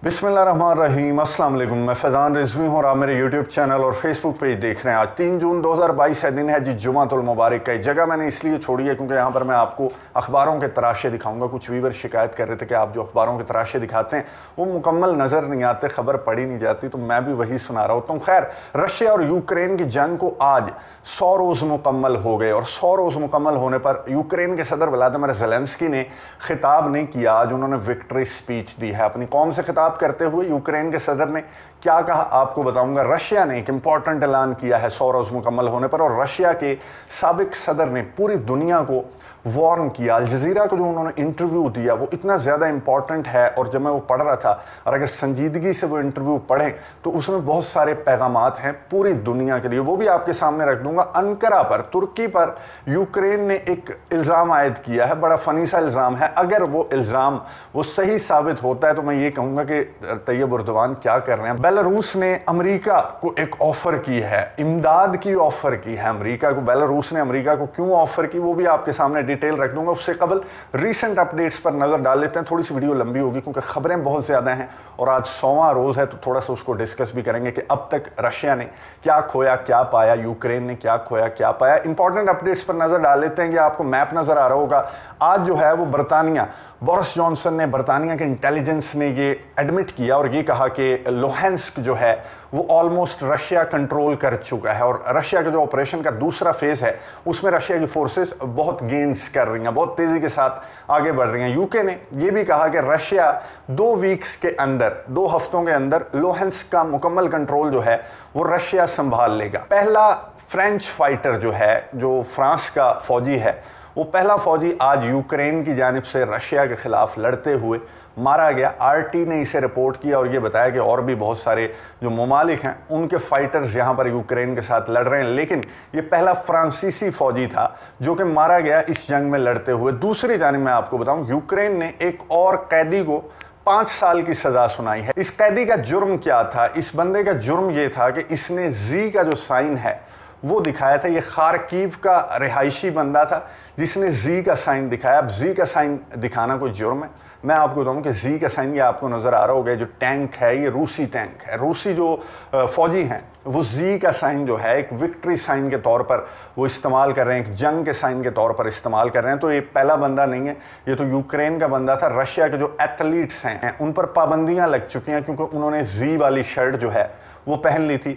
बिस्मिल्लाहिर्रहमानिर्रहीम, अस्सलाम वालेकुम। मैं फैज़ान रिजवी हूँ और आप मेरे यूट्यूब चैनल और फेसबुक पेज देख रहे हैं। आज 3 जून 2022 है, दिन है जी जुमातुल मुबारक का। जगह मैंने इसलिए छोड़ी है क्योंकि यहाँ पर मैं आपको अखबारों के तराशे दिखाऊंगा। कुछ व्यूअर शिकायत कर रहे थे कि आप जो अखबारों के तराशे दिखाते हैं वो मुकम्मल नज़र नहीं आते, खबर पढ़ी नहीं जाती, तो मैं भी वही सुना रहा होता हूँ। खैर, रशिया और यूक्रेन की जंग को आज 100 रोज़ मुकम्मल हो गए और 100 रोज़ मुकम्मल होने पर यूक्रेन के सदर व्लादिमीर ज़ेलेंस्की ने खिताब नहीं किया। आज उन्होंने विक्ट्री स्पीच दी है। अपनी कौम से खिताब करते हुए यूक्रेन के सदर ने क्या कहा आपको बताऊंगा। रशिया ने एक इंपॉर्टेंट ऐलान किया है 100 रोज़ मुकम्मल होने पर, और रशिया के साबिक सदर ने पूरी दुनिया को वार्न किया। अल जज़ीरा को जो उन्होंने इंटरव्यू दिया वो इतना ज़्यादा इंपॉर्टेंट है, और जब मैं वो पढ़ रहा था और अगर संजीदगी से वो इंटरव्यू पढ़ें तो उसमें बहुत सारे पैगामात हैं पूरी दुनिया के लिए, वो भी आपके सामने रख दूंगा। अन्कारा पर, तुर्की पर यूक्रेन ने एक इल्ज़ाम आयद किया है, बड़ा फ़नी सा इल्ज़ाम है। अगर वो इल्ज़ाम वो सही साबित होता है तो मैं ये कहूँगा कि तैयब उर्दवान क्या कर रहे हैं। बेलारूस ने अमेरिका को एक ऑफ़र की है, इमदाद की ऑफ़र की है अमेरिका को। बेलारूस ने अमेरिका को क्यों ऑफ़र की वो भी आपके सामने डिटेल रख दूंगा। उससे कबल रीसेंट अपडेट्स पर नजर डाल लेते हैं। थोड़ी सी वीडियो लंबी होगी क्योंकि खबरें बहुत ज्यादा हैं और आज 100वां रोज है, तो थोड़ा सा उसको डिस्कस भी करेंगे कि अब तक रशिया ने क्या खोया क्या पाया, यूक्रेन ने क्या खोया क्या पाया। इंपॉर्टेंट अपडेट्स पर नजर डाल लेते हैं कि आपको मैप नजर आ रहा होगा। आज जो है वो बरतानिया, बोरिस जॉनसन ने, बरतानिया के इंटेलिजेंस ने ये एडमिट किया और ये कहा कि लुहांस्क जो है वो ऑलमोस्ट रशिया कंट्रोल कर चुका है, और रशिया के जो ऑपरेशन का दूसरा फेज है उसमें रशिया की फोर्सेस बहुत गेन्स कर रही हैं, बहुत तेजी के साथ आगे बढ़ रही हैं। यूके ने ये भी कहा कि रशिया 2 वीक्स के अंदर, 2 हफ्तों के अंदर लुहांस्क का मुकम्मल कंट्रोल जो है वो रशिया संभाल लेगा। पहला फ्रेंच फाइटर जो है, जो फ्रांस का फौजी है, वो पहला फौजी आज यूक्रेन की जानिब से रशिया के खिलाफ लड़ते हुए मारा गया। आरटी ने इसे रिपोर्ट किया और ये बताया कि और भी बहुत सारे जो ममालिक हैं उनके फाइटर्स यहाँ पर यूक्रेन के साथ लड़ रहे हैं, लेकिन ये पहला फ्रांसीसी फौजी था जो कि मारा गया इस जंग में लड़ते हुए। दूसरी जानिब मैं आपको बताऊं, यूक्रेन ने एक और कैदी को 5 साल की सजा सुनाई है। इस कैदी का जुर्म क्या था? इस बंदे का जुर्म ये था कि इसने जी का जो साइन है वो दिखाया था। ये खारकीव का रिहायशी बंदा था जिसने जी का साइन दिखाया। अब जी का साइन दिखाना कोई जुर्म है? मैं आपको बताऊं कि जी का साइन, ये आपको नज़र आ रहा होगा, जो टैंक है ये रूसी टैंक है। रूसी जो फौजी हैं वो जी का साइन जो है एक विक्ट्री साइन के तौर पर वो इस्तेमाल कर रहे हैं, एक जंग के साइन के तौर पर इस्तेमाल कर रहे हैं। तो ये पहला बंदा नहीं है, ये तो यूक्रेन का बंदा था। रशिया के जो एथलीट्स हैं उन पर पाबंदियाँ लग चुकी हैं क्योंकि उन्होंने जी वाली शर्ट जो है वो पहन ली थी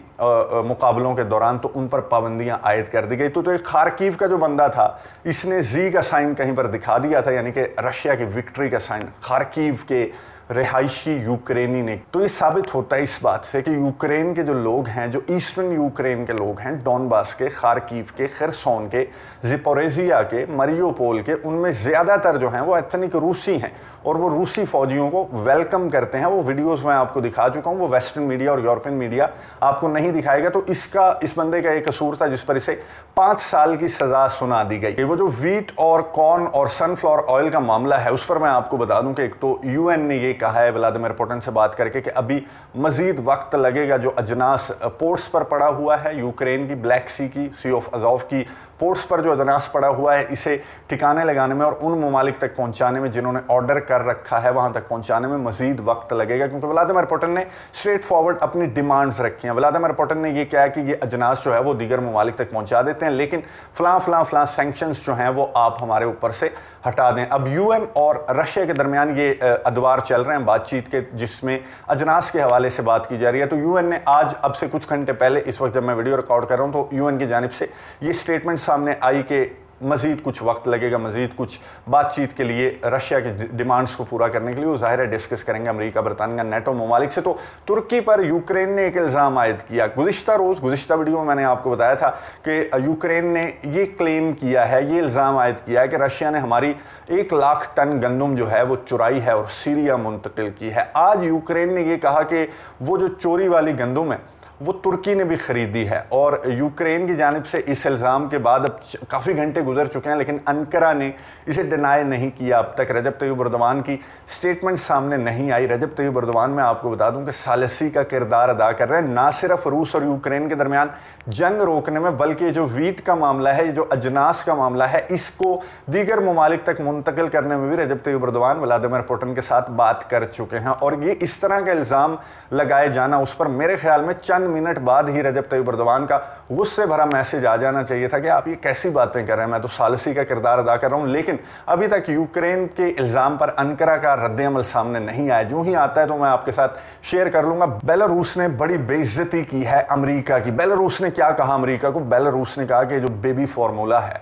मुकाबलों के दौरान, तो उन पर पाबंदियां आयद कर दी गई। तो एक खारकीव का जो बंदा था इसने जी का साइन कहीं पर दिखा दिया था, यानी कि रशिया की विक्ट्री का साइन खारकीव के रिहायशी यूक्रेनी ने। तो ये साबित होता है इस बात से कि यूक्रेन के जो लोग हैं, जो ईस्टर्न यूक्रेन के लोग हैं, डॉनबास के, खारकीव के, खरसोन के, ज़िपोरेजिया के, मरियोपोल के, उनमें ज़्यादातर जो हैं वो एथनिक रूसी हैं और वो रूसी फौजियों को वेलकम करते हैं। वो वीडियोस मैं आपको दिखा चुका हूँ, वो वेस्टर्न मीडिया और यूरोपियन मीडिया आपको नहीं दिखाएगा। तो इस बंदे का एक कसूर था जिस पर इसे 5 साल की सज़ा सुना दी गई। वो जो वीट और कॉर्न और सनफ्लावर ऑयल का मामला है उस पर मैं आपको बता दूं कि एक तो यूएन ने ये कहा है व्लादिमीर पुतिन से बात करके कि अभी मजीद वक्त लगेगा। जो अजनास पोर्ट्स पर पड़ा हुआ है यूक्रेन की, ब्लैक सी की, सी ऑफ अज़ोव की पोर्ट्स पर जो अजनास पड़ा हुआ है, इसे ठिकाने लगाने में और उन ममालिक तक पहुंचाने में जिन्होंने ऑर्डर कर रखा है वहां तक पहुंचाने में मजीद वक्त लगेगा, क्योंकि व्लादिमीर पुतिन ने स्ट्रेट फॉरवर्ड अपनी डिमांड्स रखी हैं। व्लादिमीर पुतिन ने यह कहा कि ये अजनास जो है वो दीगर ममालिक तक पहुंचा देते हैं, लेकिन फलां सैंक्शंस जो हैं वो आप हमारे ऊपर से हटा दें। अब यूएन और रशिया के दरमियान ये अदवार चल रहे हैं बातचीत के, जिसमें अजनास के हवाले से बात की जा रही है। तो यूएन ने आज, अब से कुछ घंटे पहले, इस वक्त जब मैं वीडियो रिकॉर्ड कर रहा हूं, तो यूएन की जानिब से ये स्टेटमेंट सामने आई कि मजीद कुछ वक्त लगेगा, मजीद कुछ बातचीत के लिए, रशिया की डिमांड्स को पूरा करने के लिए। वो ज़ाहिर है डिस्कस करेंगे अमेरिका, बरतानिया, नेटो ममालिक से। तो तुर्की पर यूक्रेन ने एक इल्ज़ाम आयद किया। गुज़िश्ता वीडियो में मैंने आपको बताया था कि यूक्रेन ने ये क्लेम किया है, ये इल्ज़ाम आयद किया है कि रशिया ने हमारी 1 लाख टन गंदम जो है वो चुराई है और सीरिया मुंतकिल की है। आज यूक्रेन ने यह कहा कि वो जो चोरी वाली गंदम है वो तुर्की ने भी खरीदी है। और यूक्रेन की जानिब से इस इल्ज़ाम के बाद अब काफ़ी घंटे गुजर चुके हैं, लेकिन अंकारा ने इसे डिनाई नहीं किया। अब तक रजब तैयब एर्दोगान की स्टेटमेंट सामने नहीं आई। रजब तैयब एर्दोगान, मैं आपको बता दूं कि सालिसी का किरदार अदा कर रहे हैं, ना सिर्फ रूस और यूक्रेन के दरमियान जंग रोकने में, बल्कि जो वीट का मामला है, जो अजनास का मामला है, इसको दीगर ममालिक तक मुंतकिल करने में भी रजब तैयब एर्दोगान व्लादिमीर पुतिन के साथ बात कर चुके हैं। और ये इस तरह का इल्ज़ाम लगाए जाना, उस पर मेरे ख्याल में चंद मिनट बाद ही रजब तैयब एर्दोगान का गुस्से भरा मैसेज आ जाना चाहिए था कि आप ये कैसी बातें कर रहे हैं, मैं तो सालिसी का किरदार अदा कर रहा हूं। लेकिन अभी तक यूक्रेन के इल्ज़ाम पर अंकारा का रद्द-ए-अमल सामने नहीं आया। जो ही आता है तो मैं आपके साथ शेयर कर लूंगा। बेलारूस ने बड़ी बेइज्जती की है अमेरिका की। बेलारूस ने क्या कहा अमेरिका को? बेलारूस ने कहा कि जो बेबी फार्मूला है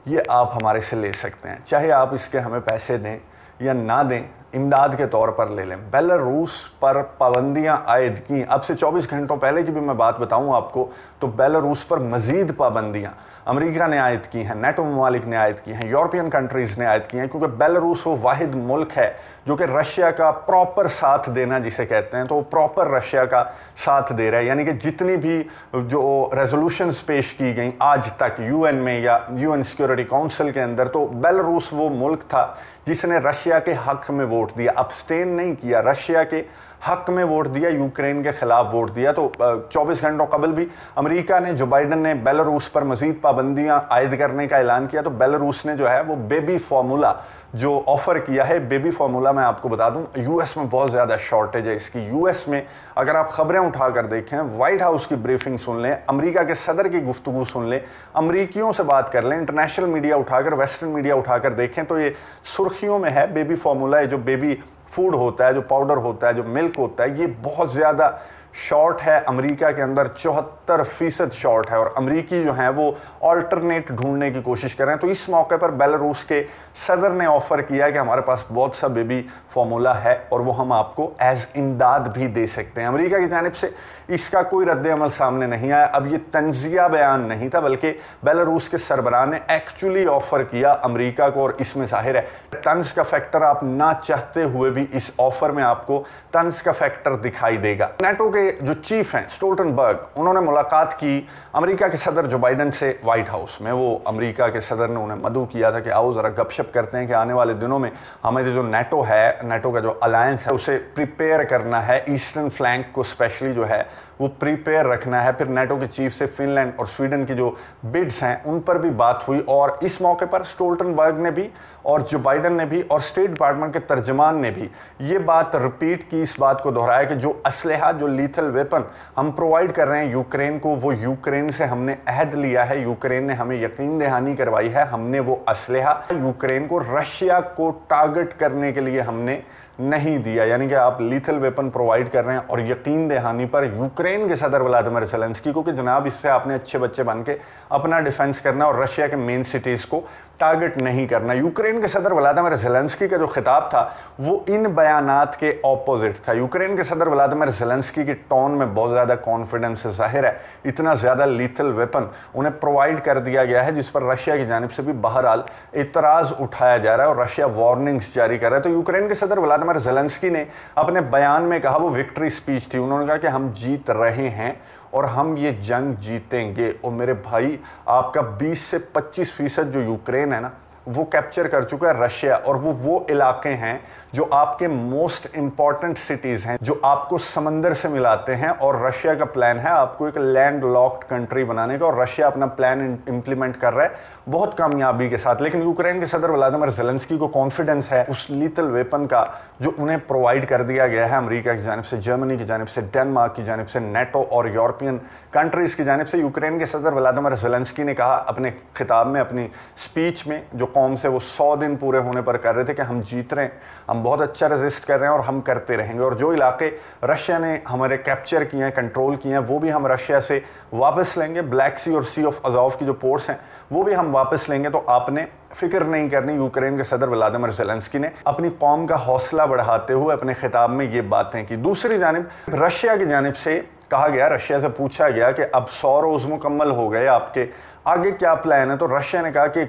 ये आप हमारे से ले सकते हैं, चाहे आप इसके हमें पैसे दें या ना दें, इमदाद के तौर पर ले लें। बेलारूस पर पाबंदियां आयद की। अब से 24 घंटों पहले की भी मैं बात बताऊं आपको, तो बेलारूस पर मजीद पाबंदियां अमेरिका ने आयद की हैं, नेटो ममालिक ने आयद की हैं, यूरोपियन कंट्रीज़ ने आयद की हैं, क्योंकि बेलारूस वो वाहिद मुल्क है जो कि रशिया का प्रॉपर साथ देना जिसे कहते हैं, तो वो प्रॉपर रशिया का साथ दे रहा है। यानी कि जितनी भी जो रेजोल्यूशंस पेश की गई आज तक यूएन में या यूएन सिक्योरिटी काउंसिल के अंदर, तो बेलारूस वो मुल्क था जिसने रशिया के हक में वोट दिया, अब्सटेन नहीं किया, रशिया के हक में वोट दिया, यूक्रेन के खिलाफ वोट दिया। तो 24 घंटों कबल भी अमेरिका ने, जो बाइडन ने बेलारूस पर मजीद पाबंदियां आयद करने का ऐलान किया, तो बेलारूस ने जो है वो बेबी फार्मूला जो ऑफर किया है, बेबी फार्मूला मैं आपको बता दूं यूएस में बहुत ज़्यादा शॉर्टेज है इसकी। यूएस में अगर आप खबरें उठाकर देखें, वाइट हाउस की ब्रीफिंग सुन लें, अमेरिका के सदर की गुफ्तगू सुन लें, अमरीकियों से बात कर लें, इंटरनेशनल मीडिया उठाकर, वेस्टर्न मीडिया उठाकर देखें, तो ये सुर्खियों में है। बेबी फार्मूला है, जो बेबी फूड होता है, जो पाउडर होता है, जो मिल्क होता है, ये बहुत ज़्यादा शॉर्ट है अमेरिका के अंदर, 74% शॉर्ट है। और अमेरिकी जो हैं वो ऑल्टरनेट ढूंढने की कोशिश कर रहे हैं। तो इस मौके पर बेलारूस के सदर ने ऑफर किया कि हमारे पास बहुत सा बेबी फार्मूला है और वो हम आपको एज इमदाद भी दे सकते हैं। अमेरिका की जानिब से इसका कोई रद्द-ए-अमल सामने नहीं आया। अब ये तंजिया बयान नहीं था, बल्कि बेलारूस के सरबराह ने एक्चुअली ऑफर किया अमेरिका को। और इसमें जाहिर है तंज का फैक्टर, आप ना चाहते हुए भी इस ऑफर में आपको तंज का फैक्टर दिखाई देगा। नेटो के जो चीफ हैं स्टोल्टनबर्ग, उन्होंने मुलाकात की अमेरिका के सदर जो बाइडन से व्हाइट हाउस में। वो अमेरिका के सदर ने उन्हें मदऊ किया था कि आओ ज़रा गपशप करते हैं कि आने वाले दिनों में हमें जो नेटो है, नेटो का जो अलायंस है, उसे प्रिपेयर करना है, ईस्टर्न फ्लैंक को स्पेशली जो है वो प्रिपेयर रखना है। फिर नेटो के चीफ से फिनलैंड और स्वीडन की जो बिड्स हैं उन पर भी बात हुई। और इस मौके पर स्टोल्टनबर्ग ने भी और जो बाइडन ने भी और स्टेट डिपार्टमेंट के तर्जमान ने भी ये बात रिपीट की, इस बात को दोहराया कि जो असलहा, जो लीथल वेपन हम प्रोवाइड कर रहे हैं यूक्रेन को, वो यूक्रेन से हमने अहद लिया है, यूक्रेन ने हमें यकीन दहानी करवाई है, हमने वो असलहा यूक्रेन को रशिया को टारगेट करने के लिए हमने नहीं दिया। यानी कि आप लीथल वेपन प्रोवाइड कर रहे हैं और यकीन दहानी पर यूक्रेन के सदर व्लादिमीर ज़ेलेंस्की को कि जनाब इससे आपने अच्छे बच्चे बन के अपना डिफेंस करना और रशिया के मेन सिटीज़ को टारगेट नहीं करना। यूक्रेन के सदर व्लादिमीर ज़ेलेंस्की का जो खिताब था वो इन बयानात के ऑपोजिट था। यूक्रेन के सदर व्लादिमीर ज़ेलेंस्की की टोन में बहुत ज़्यादा कॉन्फिडेंस है। जाहिर है इतना ज़्यादा लीथल वेपन उन्हें प्रोवाइड कर दिया गया है जिस पर रशिया की जानिब से भी बहरहाल इतराज़ उठाया जा रहा है और रशिया वार्निंग्स जारी कर रहा है। तो यूक्रेन के सदर व्लादिमीर ज़ेलेंस्की ने अपने बयान में कहा, वो विक्ट्री स्पीच थी, उन्होंने कहा कि हम जीत रहे हैं और हम ये जंग जीतेंगे। और मेरे भाई, आपका 20 से 25% जो यूक्रेन है ना, वो कैप्चर कर चुका है रशिया। और वो इलाके हैं जो आपके मोस्ट इंपॉर्टेंट सिटीज़ हैं, जो आपको समंदर से मिलाते हैं। और रशिया का प्लान है आपको एक लैंड लॉक्ड कंट्री बनाने का, और रशिया अपना प्लान इंप्लीमेंट कर रहा है बहुत कामयाबी के साथ। लेकिन यूक्रेन के सदर व्लादिमीर ज़ेलेंस्की को कॉन्फिडेंस है उस लीथल वेपन का जो उन्हें प्रोवाइड कर दिया गया है अमेरिका की जानिब से, जर्मनी की जानिब से, डेनमार्क की जानिब से, नेटो और यूरोपियन कंट्रीज़ की जानिब से। यूक्रेन के सदर व्लादिमीर ज़ेलेंस्की ने कहा अपने खिताब में, अपनी स्पीच में, जो कौम से वो 100 दिन पूरे होने पर कर रहे थे, कि हम जीत रहे हैं, हम बहुत अच्छा रेजिस्ट कर रहे हैं और हम करते रहेंगे। और जो इलाके रशिया ने हमारे कैप्चर किए हैं, कंट्रोल किए हैं, वो भी हम रशिया से वापस लेंगे। ब्लैक सी और सी ऑफ अज़ोव की जो पोर्ट्स हैं वो भी हम वापस लेंगे। तो आपने फिक्र नहीं करनी। यूक्रेन के सदर व्लादिमीर ज़ेलेंस्की ने अपनी कौम का हौसला बढ़ाते हुए अपने खिताब में ये बातें की। दूसरी जानिब रशिया की जानिब से कहा गया, रशिया से पूछा गया कि अब 100 रोज़ मुकम्मल हो गए, आपके आगे क्या प्लान है? तो रशिया ने कहा कि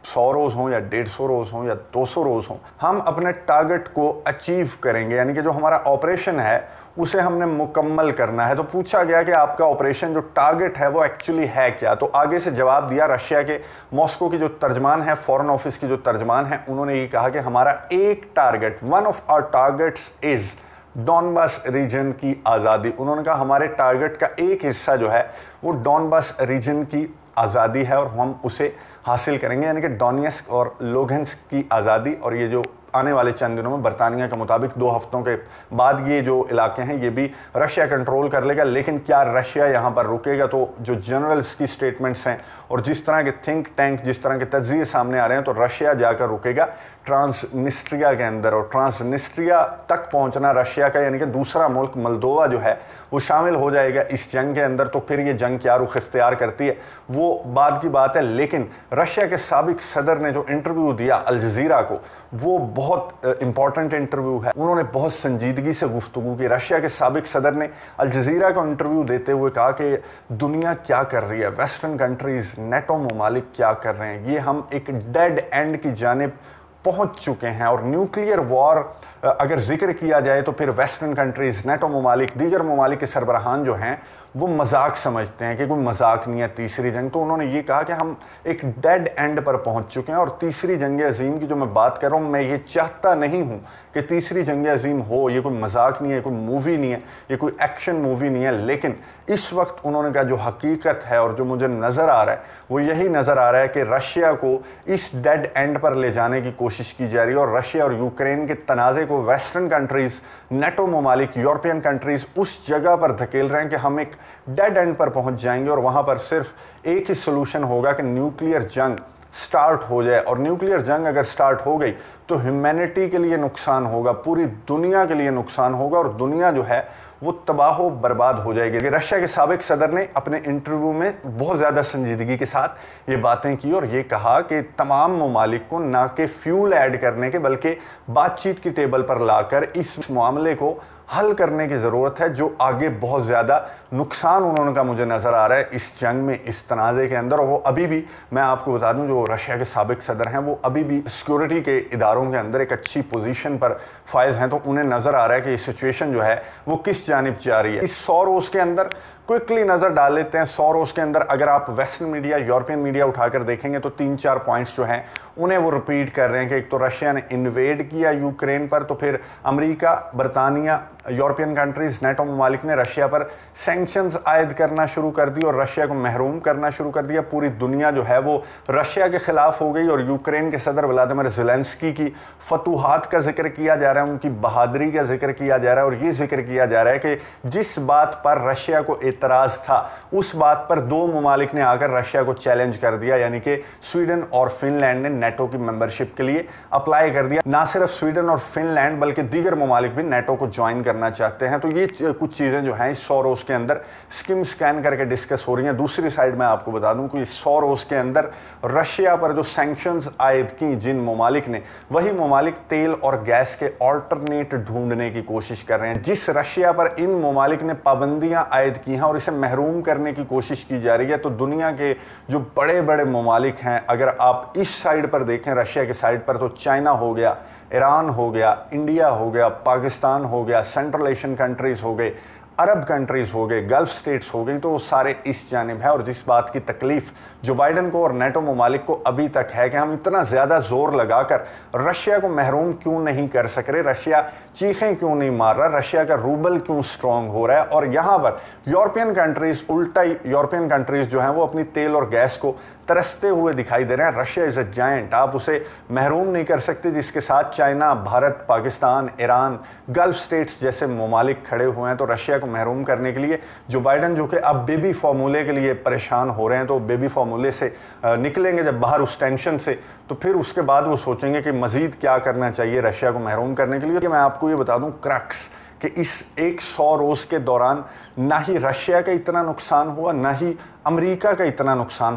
100 रोज़ हों या 150 रोज़ हों या 200 रोज़ हों, हम अपने टारगेट को अचीव करेंगे, यानी कि जो हमारा ऑपरेशन है उसे हमने मुकम्मल करना है। तो पूछा गया कि आपका ऑपरेशन जो टारगेट है वो एक्चुअली है क्या। तो आगे से जवाब दिया रशिया के मॉस्को की जो तर्जमान है, फॉरेन ऑफिस की जो तर्जमान है, उन्होंने ये कहा कि हमारा एक target, one of our targets is Donbas region की आज़ादी। उन्होंने कहा हमारे टारगेट का एक हिस्सा जो है वो डॉनबास रीजन की आज़ादी है और हम उसे हासिल करेंगे, यानी कि डोनेट्स्क और लुहांस्क की आज़ादी। और ये जो आने वाले चंद दिनों में बरतानिया के मुताबिक 2 हफ्तों के बाद ये जो इलाके हैं ये भी रशिया कंट्रोल कर लेगा। लेकिन क्या रशिया यहाँ पर रुकेगा? तो जो जनरल्स की स्टेटमेंट्स हैं और जिस तरह के थिंक टैंक, जिस तरह के तज्जिए सामने आ रहे हैं, तो रशिया जाकर रुकेगा ट्रांसनिस्ट्रिया के अंदर। और ट्रांसनिस्ट्रिया तक पहुँचना रशिया का, यानी कि दूसरा मुल्क मोल्दोवा जो है वो शामिल हो जाएगा इस जंग के अंदर। तो फिर ये जंग क्या रुख इख्तियार करती है वो बाद की बात है। लेकिन रशिया के साबिक सदर ने जो इंटरव्यू दिया अल जज़ीरा को, वो बहुत इंपॉर्टेंट इंटरव्यू है। उन्होंने बहुत संजीदगी से गुफ्तगू की। रशिया के साबिक सदर ने अल जज़ीरा को इंटरव्यू देते हुए कहा कि दुनिया क्या कर रही है, वेस्टर्न कंट्रीज़, नेटो ममालिक क्या कर रहे हैं, ये हम एक डेड एंड की जानिब पहुंच चुके हैं। और न्यूक्लियर वॉर अगर जिक्र किया जाए तो फिर वेस्टर्न कंट्रीज़, नेटो ममालिक, दीगर ममालिक के सरबराहान जो हैं वो मजाक समझते हैं कि कोई मजाक नहीं है तीसरी जंग। तो उन्होंने ये कहा कि हम एक डेड एंड पर पहुंच चुके हैं। और तीसरी जंग अज़ीम की जो मैं बात कर रहा हूँ, मैं ये चाहता नहीं हूँ कि तीसरी जंग अज़ीम हो। ये कोई मजाक नहीं है, कोई मूवी नहीं है, ये कोई एक्शन मूवी नहीं है। लेकिन इस वक्त उन्होंने कहा जो हकीकत है और जो मुझे नज़र आ रहा है वो यही नज़र आ रहा है कि रशिया को इस डेड एंड पर ले जाने की कोशिश की जा रही है। और रशिया और यूक्रेन के तनाज़े को वेस्टर्न कंट्रीज़, नेटो ममालिक, यूरोपियन कंट्रीज़ उस जगह पर धकेल रहे हैं कि हम एक डेड एंड पर पहुंच जाएंगे और वहां पर सिर्फ एक ही सोल्यूशन होगा कि न्यूक्लियर जंग स्टार्ट हो जाए। और न्यूक्लियर जंग अगर स्टार्ट हो गई तो ह्यूमैनिटी के लिए नुकसान होगा, पूरी दुनिया के लिए नुकसान होगा और दुनिया जो है वो तबाह बर्बाद हो जाएगी। रशिया के साबिक सदर ने अपने इंटरव्यू में बहुत ज़्यादा संजीदगी के साथ ये बातें की और ये कहा कि तमाम ममालिक को ना कि फ्यूल ऐड करने के बल्कि बातचीत की टेबल पर लाकर इस मामले को हल करने की ज़रूरत है, जो आगे बहुत ज़्यादा नुकसान उन्होंने का मुझे नज़र आ रहा है इस जंग में, इस तनाज़े के अंदर। और वो अभी भी, मैं आपको बता दूं, जो रशिया के साबिक सदर हैं वो अभी भी सिक्योरिटी के इदारों के अंदर एक अच्छी पोजीशन पर फायज़ हैं। तो उन्हें नज़र आ रहा है कि ये सिचुएशन जो है वो किस जानिब जा रही है। इस 100 रोज़ के अंदर क्विकली नज़र डाल लेते हैं। 100 रोज़ के अंदर अगर आप वेस्टर्न मीडिया, यूरोपियन मीडिया उठाकर देखेंगे तो 3-4 पॉइंट्स जो हैं उन्हें वो रिपीट कर रहे हैं कि एक तो रशिया ने इन्वेड किया यूक्रेन पर, तो फिर अमेरिका, बरतानिया, यूरोपियन कंट्रीज़, नेटो ममालिक ने रशिया पर सैंक्शंस आयद करना शुरू कर दी और रशिया को महरूम करना शुरू कर दिया। पूरी दुनिया जो है वो रशिया के ख़िलाफ़ हो गई और यूक्रेन के सदर व्लादिमीर ज़ेलेंस्की की फतूहात का जिक्र किया जा रहा है, उनकी बहादुरी का जिक्र किया जा रहा है। और ये जिक्र किया जा रहा है कि जिस बात पर रशिया को एतराज़ था उस बात पर 2 ममालिक ने आकर रशिया को चैलेंज कर दिया, यानी कि स्वीडन और फिनलैंड ने नेटो की मेंबरशिप के लिए अप्लाई कर दिया। ना सिर्फ स्वीडन और फिनलैंड बल्कि दीगर ममालिक भी नेटो को ज्वाइन करना चाहते हैं। तो ये कुछ चीज़ें जो हैं इस 100 रोज़ के अंदर स्किम स्कैन करके डिस्कस हो रही हैं। दूसरी साइड में आपको बता दूं कि इस 100 रोज़ के अंदर रशिया पर जो सैंक्शंस आयद की जिन ममालिक ने, वही ममालिक तेल और गैस के ऑल्टरनेट ढूंढने की कोशिश कर रहे हैं। जिस रशिया पर इन ममालिक ने पाबंदियाँ आयद की हैं और इसे महरूम करने की कोशिश की जा रही है, तो दुनिया के जो बड़े बड़े ममालिक हैं, अगर आप इस साइड पर देखें रशिया के साइड पर, तो चाइना हो गया, ईरान हो गया, इंडिया हो गया, पाकिस्तान हो गया, सेंट्रल एशियन कंट्रीज़ हो गए, अरब कंट्रीज़ हो गए, गल्फ स्टेट्स हो गई, तो वो सारे इस जानिब है। और जिस बात की तकलीफ़ जो बाइडन को और नेटो ममालिक को अभी तक है कि हम इतना ज़्यादा ज़ोर लगाकर रशिया को महरूम क्यों नहीं कर सक रहे, रशिया चीखें क्यों नहीं मार रहा, रशिया का रूबल क्यों स्ट्रॉन्ग हो रहा है। और यहाँ पर यूरोपियन कंट्रीज़, उल्टा यूरोपियन कंट्रीज़ जो हैं वो अपनी तेल और गैस को तरसते हुए दिखाई दे रहे हैं। रशिया इज़ अ जायंट, आप उसे महरूम नहीं कर सकते, जिसके साथ China, Bharat, Pakistan, Iran, gulf states जैसे ममालिक खड़े हुए हैं। तो रशिया को महरूम करने के लिए जो बाइडन, जो कि अब बेबी फार्मूले के लिए परेशान हो रहे हैं, तो बेबी फार्मूले से निकलेंगे जब बाहर उस टेंशन से, तो फिर उसके बाद वो सोचेंगे कि मज़ीद क्या करना चाहिए रशिया को महरूम करने के लिए। कि मैं आपको ये बता दूं क्रक्स कि इस 100 रोज़ के दौरान ना ही रशिया का इतना नुकसान हुआ, ना ही अमेरिका का इतना नुकसान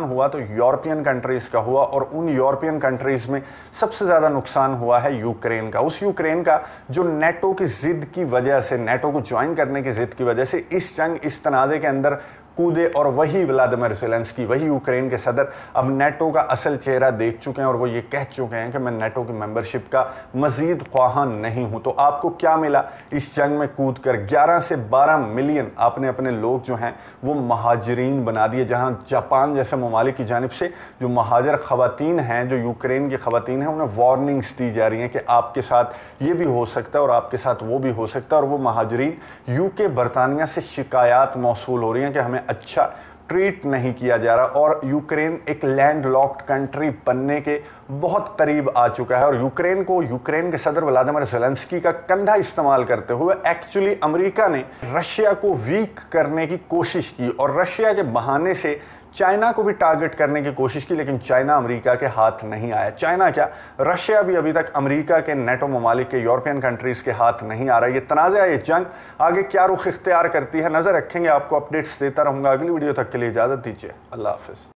हुआ तो यूरोपियन कंट्रीज़ का हुआ, और उन यूरोपियन कंट्रीज़ में सबसे ज़्यादा नुकसान हुआ है यूक्रेन का। उस यूक्रेन का जो नेटो की ज़िद की वजह से, नेटो को ज्वाइन करने की ज़िद की वजह से इस जंग, इस तनाज़े के अंदर कूदे, और वही व्लादिमीर ज़ेलेंस्की, वही यूक्रेन के सदर अब नेटो का असल चेहरा देख चुके हैं और वो ये कह चुके हैं कि मैं नेटो की मेंबरशिप का मज़ीद ख्वाहां नहीं हूं। तो आपको क्या मिला इस जंग में कूद कर? 11 से 12 मिलियन आपने अपने लोग जो हैं वो महाजरीन बना दिए। जहां जापान जैसे ममालिक की जानिब से जो महाजर ख़वातीन हैं, जो यूक्रेन की ख़वातीन हैं, उन्हें वार्निंग्स दी जा रही हैं कि आपके साथ ये भी हो सकता है और आपके साथ वो भी हो सकता है। और वो महाजरीन यूके, बरतानिया से शिकायत मौसूल हो रही हैं कि हमें अच्छा ट्रीट नहीं किया जा रहा, और यूक्रेन एक लैंड लॉक्ड कंट्री बनने के बहुत करीब आ चुका है। और यूक्रेन को, यूक्रेन के सदर व्लादिमीर ज़ेलेंस्की का कंधा इस्तेमाल करते हुए एक्चुअली अमेरिका ने रशिया को वीक करने की कोशिश की और रशिया के बहाने से चाइना को भी टारगेट करने की कोशिश की, लेकिन चाइना अमेरिका के हाथ नहीं आया। चाइना क्या, रशिया भी अभी तक अमेरिका के, नेटो ममालिक के, यूरोपियन कंट्रीज़ के हाथ नहीं आ रहा। ये तनाज़ा, ये जंग आगे क्या रुख इख्तियार करती है, नज़र रखेंगे, आपको अपडेट्स देता रहूँगा। अगली वीडियो तक के लिए इजाज़त दीजिए। अल्लाह हाफ़िज़।